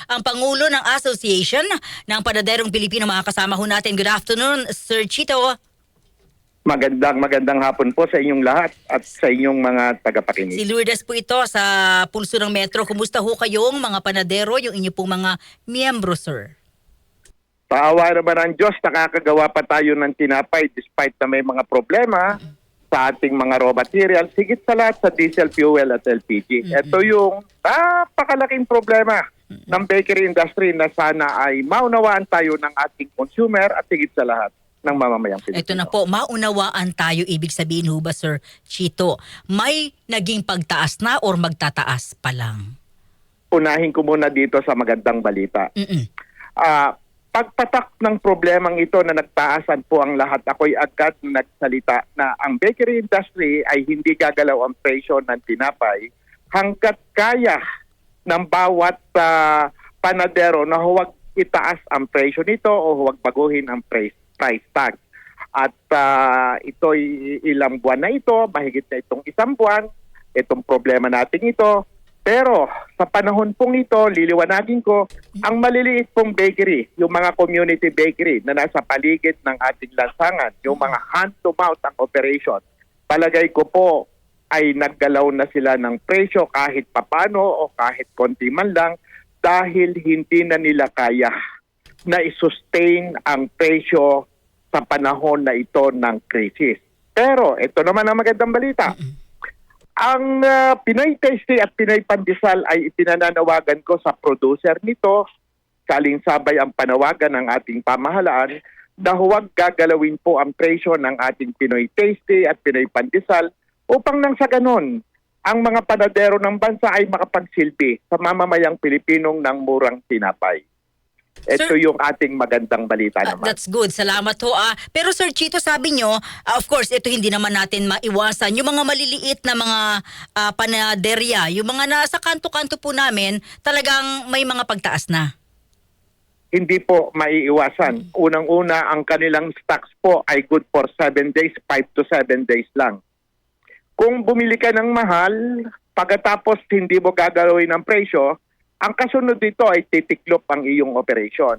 ang Pangulo ng Association ng Panaderong Pilipino. Makakasama ho natin. Good afternoon, Sir Chito. Magandang hapon po sa inyong lahat at sa inyong mga tagapakinig. Si Lourdes po ito sa Pulso ng Metro. Kumusta ho kayong mga panadero, yung inyo pong mga miyembro, sir? Paawa naman ang Diyos, nakakagawa pa tayo ng tinapay despite na may mga problema sa ating mga raw materials, higit sa lahat sa diesel fuel at LPG. Ito yung napakalaking problema ng bakery industry na sana ay maunawaan tayo ng ating consumer at higit sa lahat ng mamamayang Pilipino. Ito na po, maunawaan tayo. Ibig sabihin ho ba, Sir Chito, may naging pagtaas na or magtataas pa lang? Unahin ko muna dito sa magandang balita. Pagpatak ng problemang ito na nagtaasan po ang lahat, ako'y agad nagsalita na ang bakery industry ay hindi gagalaw ang presyo ng tinapay hanggat kaya ng bawat panadero na huwag itaas ang presyo nito o huwag baguhin ang price tag. At ito'y ilang buwan na ito, mahigit na itong isang buwan, itong problema natin ito. Pero sa panahon pong ito, liliwanagin ko, ang maliliit pong bakery, yung mga community bakery na nasa paligid ng ating lansangan, yung mga hand-to-mouth ang operation, palagay ko po ay naggalaw na sila ng presyo kahit papano o kahit konti man lang dahil hindi na nila kaya na i-sustain ang presyo sa panahon na ito ng krisis. Pero ito naman ang magandang balita. Ang Pinoy Tasty at Pinoy Pandesal ay ipinananawagan ko sa producer nito, salinsabay ang panawagan ng ating pamahalaan na huwag gagalawin po ang presyo ng ating Pinoy Tasty at Pinoy Pandesal upang nang sa ganon, ang mga panadero ng bansa ay makapagsilbi sa mamamayang Pilipinong ng murang tinapay. Ito Sir, yung ating magandang balita naman. That's good. Salamat ho. Pero Sir Chito, sabi nyo, of course, ito hindi naman natin maiwasan. Yung mga maliliit na mga panaderya, yung mga nasa kanto-kanto po namin, talagang may mga pagtaas na. Hindi po maiiwasan. Unang-una, ang kanilang stocks po ay good for 7 days, 5 to 7 days lang. Kung bumili ka ng mahal, pagkatapos hindi mo gagalawin ang presyo, ang kasunod dito ay titiklop ang iyong operation.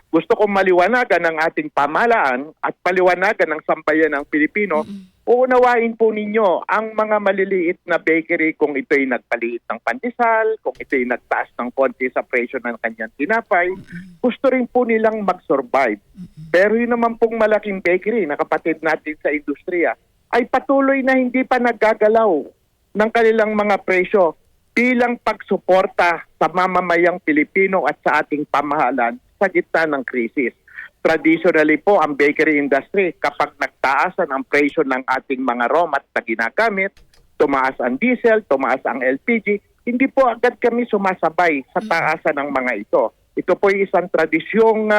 Gusto kong maliwanagan ng ating pamahalaan at paliwanagan ng sambayan ng Pilipino, uunawain po ninyo ang mga maliliit na bakery kung ito'y nagpaliit ng pandesal, kung ito'y nagtaas ng konti sa presyo ng kanyang tinapay, gusto rin po nilang mag-survive. Pero yun naman pong malaking bakery na kapatid natin sa industriya, ay patuloy na hindi pa naggagalaw ng kanilang mga presyo bilang pagsuporta sa mamamayang Pilipino at sa ating pamahalaan sa gitna ng krisis. Traditionally po, ang bakery industry, kapag nagtaasan ang presyo ng ating mga raw mat na ginagamit, tumaas ang diesel, tumaas ang LPG, hindi po agad kami sumasabay sa taasan ng mga ito. Ito po ay isang tradisyong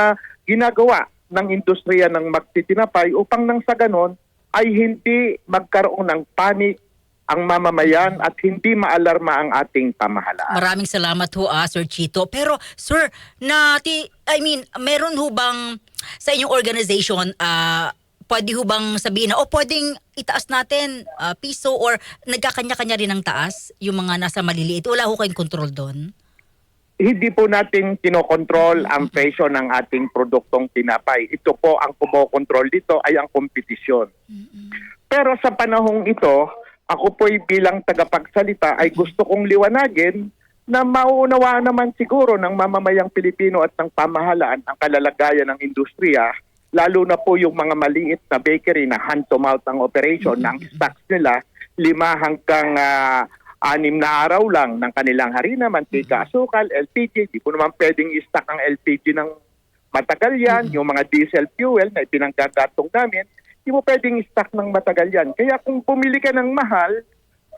ginagawa ng industriya ng magtitinapay upang nang sa ganon ay hindi magkaroon ng panic ang mamamayan at hindi maalarma ang ating pamahalaan. Maraming salamat ho, Sir Chito. Pero, Sir, meron ho bang sa inyong organization, pwede ho bang sabihin na, pwedeng itaas natin piso or nagkakanya-kanya rin ang taas, yung mga nasa maliliit? Wala ho kayong control doon? Hindi po natin kinokontrol ang presyo ng ating produktong tinapay. Ito po ang kumokontrol dito ay ang kompetisyon. Pero sa panahong ito, ako po'y bilang tagapagsalita ay gusto kong liwanagin na mauunawaan naman siguro ng mamamayang Pilipino at ng pamahalaan ang kalalagayan ng industriya, lalo na po yung mga maliit na bakery na hand-to-mouth ang operation, ng stocks nila 5 hanggang 6 na araw lang ng kanilang harina, mantika, asukal, LPG. Di po naman pwedeng i-stock ang LPG ng matagal yan, yung mga diesel fuel na ipinanggagatong namin, hindi mo pwedeng i-stock ng matagal yan. Kaya kung pumili ka ng mahal,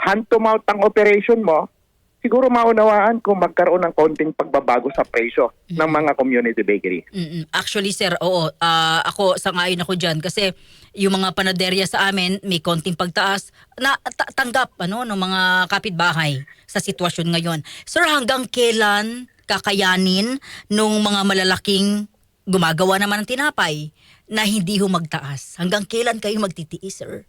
hand-to-mouth ang operation mo, siguro maunawaan kung magkaroon ng konting pagbabago sa presyo ng mga community bakery. Actually, sir, oo. Ako, sangayon ako dyan kasi yung mga panaderya sa amin, may konting pagtaas na tanggap ng mga kapitbahay sa sitwasyon ngayon. Sir, hanggang kailan kakayanin nung mga malalaking gumagawa naman ng tinapay na hindi ho magtaas? Hanggang kailan kayo magtitiis, sir?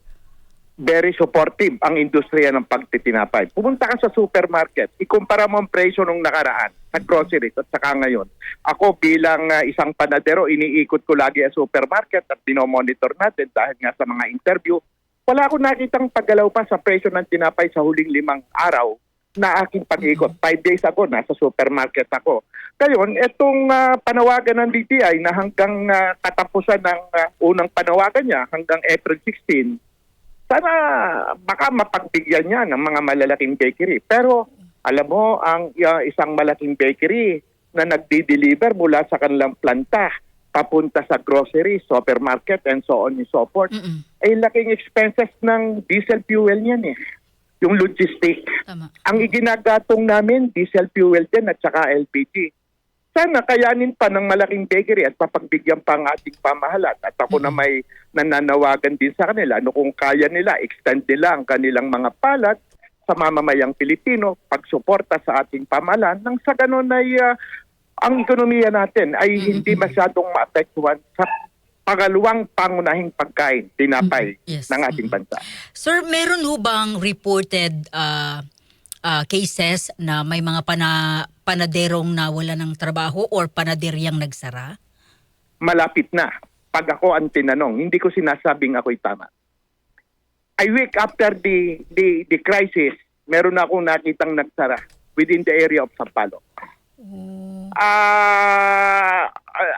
very supportive ang industriya ng pagtitinapay. Pumunta ka sa supermarket, ikumpara mo ang presyo nung nakaraan sa groceries at saka ngayon. Ako bilang isang panadero, iniikot ko lagi ang supermarket at binomonitor natin dahil nga sa mga interview. Wala akong nakitang paggalaw pa sa presyo ng tinapay sa huling 5 araw na aking pag-ikot. 5 days ago, nasa supermarket ako. Ngayon, itong panawagan ng DTI na hanggang katapusan ng unang panawagan niya, hanggang April 16, sana baka mapagbigyan niya ng mga malalaking bakery. Pero alam mo, ang isang malaking bakery na nagdi-deliver mula sa kanilang planta papunta sa grocery, supermarket, and so on and so forth, ay laking expenses ng diesel fuel niyan eh. Yung logistic. Tama. Ang iginagatong namin, diesel fuel din at saka LPG. Sana kayanin pa ng malaking bakery at papagbigyan pa ang ating pamahalaan. At ako na may nananawagan din sa kanila, ano kung kaya nila, extend nila ang kanilang mga palad sa mamamayang Pilipino, pagsuporta sa ating pamahalaan, nang sa ganun ay ang ekonomiya natin ay hindi masyadong maapektuhan sa pangalawang pangunahing pagkain, tinapay Yes. ng ating bansa. Sir, meron ho bang reported cases na may mga panaderong nawala ng trabaho or panaderyang nagsara? Malapit na. Pag ako ang tinanong, hindi ko sinasabing ako'y tama. A week after the crisis, meron akong nakitang nagsara within the area of Sampaloc.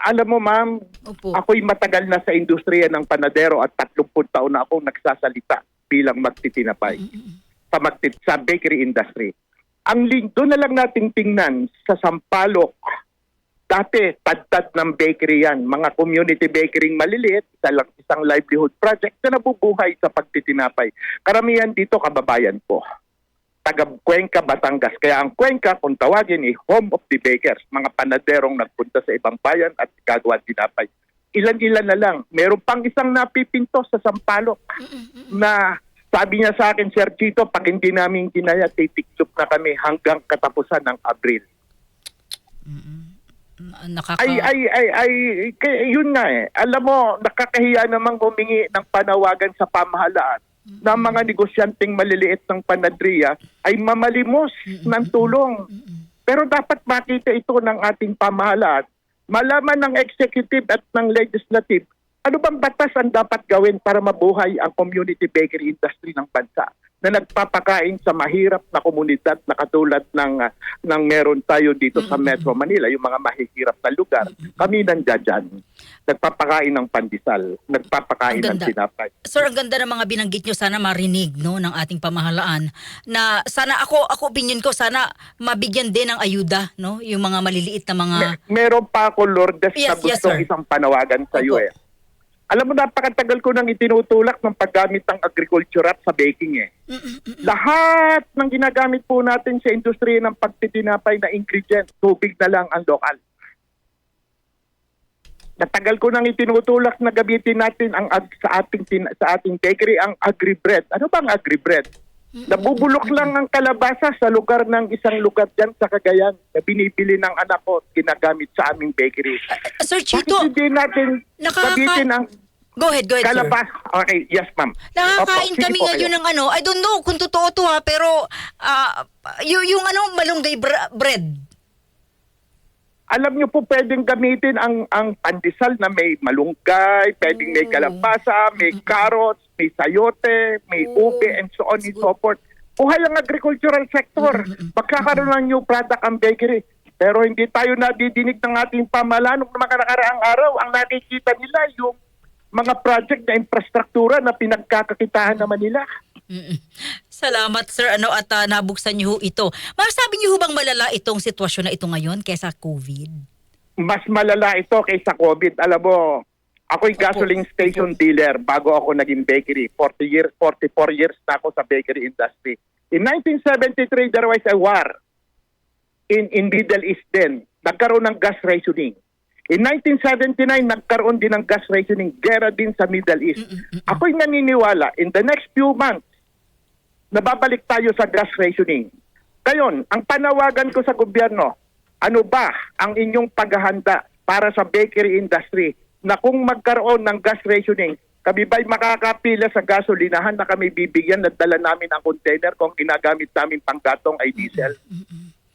Alam mo ma'am, Opo. ako'y matagal na sa industriya ng panadero at 30 taon na akong nagsasalita bilang magtitinapay sa bakery industry. Doon na lang natin tingnan sa Sampaloc. Dati, tad-tad ng bakery yan. Mga community bakery maliliit, isang livelihood project na nabubuhay sa pagtitinapay. Karamihan dito kababayan ko. Taga Cuenca, Batangas. Kaya ang Cuenca, kung tawagin, home of the bakers. Mga panaderong nagpunta sa ibang bayan at gagawa tinapay. Ilan-ilan na lang. Meron pang isang napipinto sa Sampaloc na sabi niya sa akin, Sir Chito, pag hindi namin kinaya, titiklop na kami hanggang katapusan ng Abril. Yun nga eh. Alam mo, nakakahiya namang humingi ng panawagan sa pamahalaan na mga negosyanteng maliliit ng panadriya ay mamalimos ng tulong. Pero dapat makita ito ng ating pamahalaan. Malaman ng executive at ng legislative, ano bang batas ang dapat gawin para mabuhay ang community bakery industry ng bansa na nagpapakain sa mahirap na komunidad na katulad ng meron tayo dito sa Metro Manila, yung mga mahihirap na lugar. Kami nandiyan. Nagpapakain ng pandesal, nagpapakain ng tinapay. Sir, ang ganda ng mga binanggit nyo, sana marinig ng ating pamahalaan na sana ako opinion ko, sana mabigyan din ng ayuda, no? Yung mga maliliit na mga... Meron pa ako, Lourdes, na Yes, gustong sir. isang panawagan sa iyo Opo. eh. Alam mo, napakatagal ko nang itinutulak ng paggamit ng agriculture at sa baking eh. Lahat ng ginagamit po natin sa industriya ng pagtitinapay na ingredient, tubig na lang ang lokal. Natagal ko nang itinutulak na gamitin natin sa ating bakery ang agri-bread. Ano ba ang agri-bread? Nabubulok lang ang kalabasa sa lugar ng isang lugar dyan sa Cagayan na binibili ng anak ko, ginagamit sa aming bakery. Sir Chito, Bakit hindi natin gamitin ang Go ahead, sir. kalabasa? Okay, yes ma'am. Nakakain Opo, sige kami po ngayon kayo. ng ano, I don't know kung totoo to ha, pero yung malunggay bread. Alam niyo po, pwedeng gamitin ang pandesal na may malunggay, pwedeng may kalabasa, may carrots, may sayote, may ube, and so on and so forth. Buhay ang agricultural sector. Magkakaroon ng new product ang bakery. Pero hindi tayo nadidinig ng ating pamahalaan noong mga nakaraang araw. Ang nakikita nila yung mga project na infrastruktura na pinagkakakitaan naman nila. Salamat sir, at nabuksan niyo ho ito. Masabi niyo ho bang malala itong sitwasyon na ito ngayon kaysa COVID? Mas malala ito kaysa COVID. Alam mo, ako'y gasoline station dealer bago ako naging bakery. 44 years na ako sa bakery industry. In 1973, there was a war in Middle East din. Nagkaroon ng gas rationing. In 1979, nagkaroon din ng gas rationing. Gera din sa Middle East. Ako'y naniniwala, in the next few months, nababalik tayo sa gas rationing. Ngayon, ang panawagan ko sa gobyerno, ano ba ang inyong paghahanda para sa bakery industry na kung magkaroon ng gas rationing, Kami ba'y makakapila sa gasolinahan na kami bibigyan na dala namin ang container kung ginagamit namin panggatong ay diesel?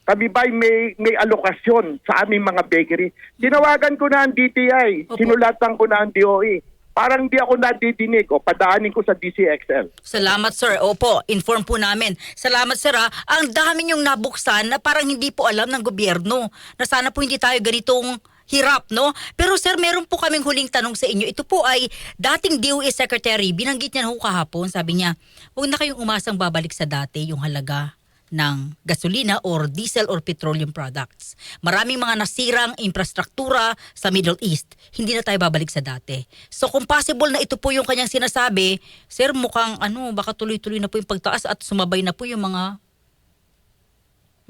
Kami ba'y may alokasyon sa aming mga bakery? Tinawagan ko na ang DTI, Opo. sinulatan ko na ang DOE. Parang di ako nadidinig o padaanin ko sa DCXL. Salamat sir. Opo, inform po namin. Salamat sir ha. Ang dami niyong nabuksan na parang hindi po alam ng gobyerno na sana po hindi tayo ganitong hirap, no? Pero sir, meron po kaming huling tanong sa inyo. Ito po ay dating DOE Secretary, binanggit niya na ho kahapon, sabi niya, huwag na kayong umasang babalik sa dati yung halaga ng gasolina or diesel or petroleum products. Maraming mga nasirang infrastruktura sa Middle East. Hindi na tayo babalik sa dati. So kung possible na ito po yung kanyang sinasabi, sir, mukhang baka tuloy-tuloy na po yung pagtaas at sumabay na po yung mga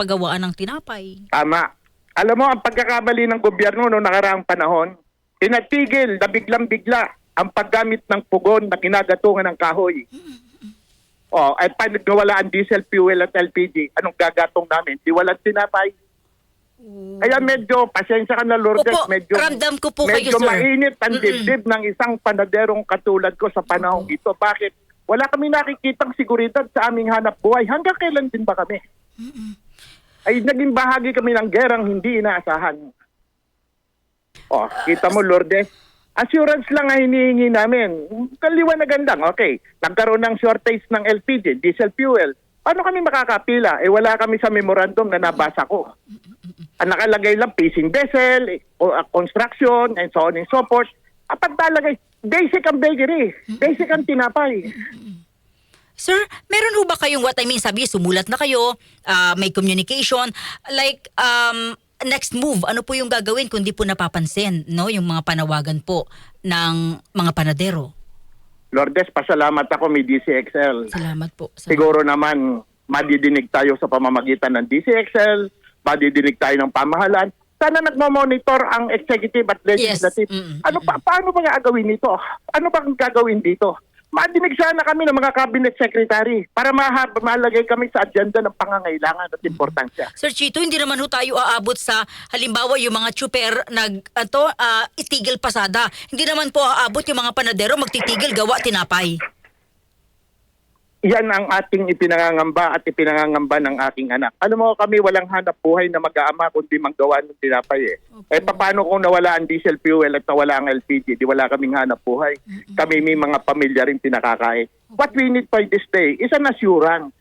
paggawaan ng tinapay. Tama. Alam mo, ang pagkakamali ng gobyerno noong nakaraang panahon, inatigil na biglang-bigla ang paggamit ng pugon na kinagatungan ng kahoy. At paano nawala ang diesel fuel at LPG? Anong gagatong namin? Di walang tinapay. Kaya medyo, pasensya ka na Lourdes, Opo, ramdam ko po kayo, medyo sir. mainit ang dibdib ng isang panaderong katulad ko sa panahong ito. Bakit? Wala kami nakikitang seguridad sa aming hanap buhay. Hanggang kailan din ba kami? Ay naging bahagi kami ng gerang hindi inaasahan. Kita mo Lourdes, assurance lang ang hinihingi namin. Kaliwanagan lang, okay. Nagkaroon ng shortage ng LPG, diesel fuel. Paano kami makakapila? Wala kami sa memorandum na nabasa ko. Ang nakalagay lang, fishing vessel, construction, and so on and so forth. At pagtalagay, basic ang bakery, basic ang tinapay. Sir, meron ho ba kayong sabi, sumulat na kayo, may communication, like, next move, ano po yung gagawin kung di po napapansin, no? Yung mga panawagan po ng mga panadero. Lourdes, pasalamat ako may DCXL. Salamat po. Siguro naman, madidinig tayo sa pamamagitan ng DCXL, madidinig tayo ng pamahalaan. Sana nagmamonitor ang executive at legislative. Yes. Paano ba gagawin nito? Ano ba ang gagawin dito? Madinig sana kami ng mga cabinet secretary para malagay kami sa agenda ng pangangailangan at importansya. Sir Chito, hindi naman ho tayo aabot sa halimbawa yung mga chuper itigil pasada. Hindi naman po aabot yung mga panadero magtitigil gawa tinapay. Yan ang ating ipinangangamba at ipinangangamba ng aking anak. Alam mo kami walang hanap buhay na mag-aama kundi manggawa ng tinapay paano kung nawala ang diesel fuel at nawala ang LPG? Di wala kaming hanap buhay. Kami may mga pamilya rin pinakakain. What we need by this day is an assurance.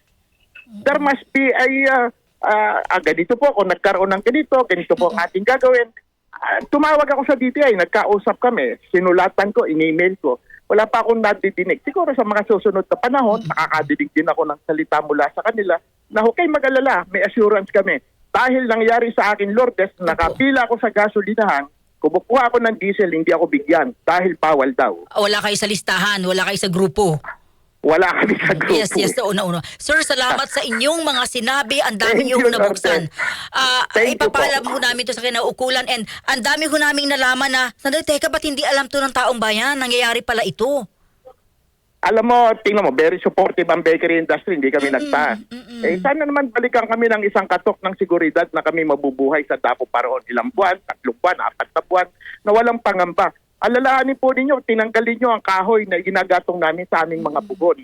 There must be ganito po, kung nagkaroon ng ganito po ang ating gagawin. Tumawag ako sa DTI, nagkausap kami, sinulatan ko, in-email ko. Wala pa akong nadidinig. Siguro sa mga susunod na panahon, nakakadinig din ako ng salita mula sa kanila na okay mag-alala, may assurance kami. Dahil nangyari sa akin, Lourdes, nakapila ako sa gasolinahan, kumukuha ako ng diesel, hindi ako bigyan dahil bawal daw. Wala kayo sa listahan, wala kayo sa grupo. Wala kami sa grupo. Yes, una. Sir, salamat sa inyong mga sinabi. Ang dami Thank yung you, nabuksan. Thank you Ipapaalam po. ho namin ito sa kinaukulan and ang dami ho naming nalaman na, teka, ba't hindi alam to ng taong bayan? Nangyayari pala ito. Alam mo, tingnan mo, very supportive ang bakery industry, hindi kami nagtaas. Sana naman balikan kami ng isang katok ng seguridad na kami mabubuhay sa Dapo Paroon. Ilang buwan, 3 buwan, 4 na buwan, na walang pangamba. Alalahanin po ninyo, tinanggalin nyo ang kahoy na ginagatong namin sa aming mga pugon.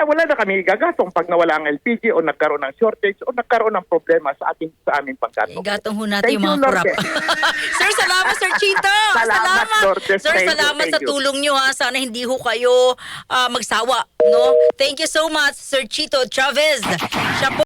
Wala na kami gagatong pag nawala ang LPG o nagkaroon ng shortage o nagkaroon ng problema sa aming panggatong. Igatong ho natin Thank yung mga you, kurap. Lourdes. Sir, salamat, Sir Chito. Salamat, Lourdes. Sir, Thank you, salamat thank sa you. tulong nyo ha. Sana hindi ho kayo magsawa. No? Thank you so much, Sir Chito Chavez. Siya po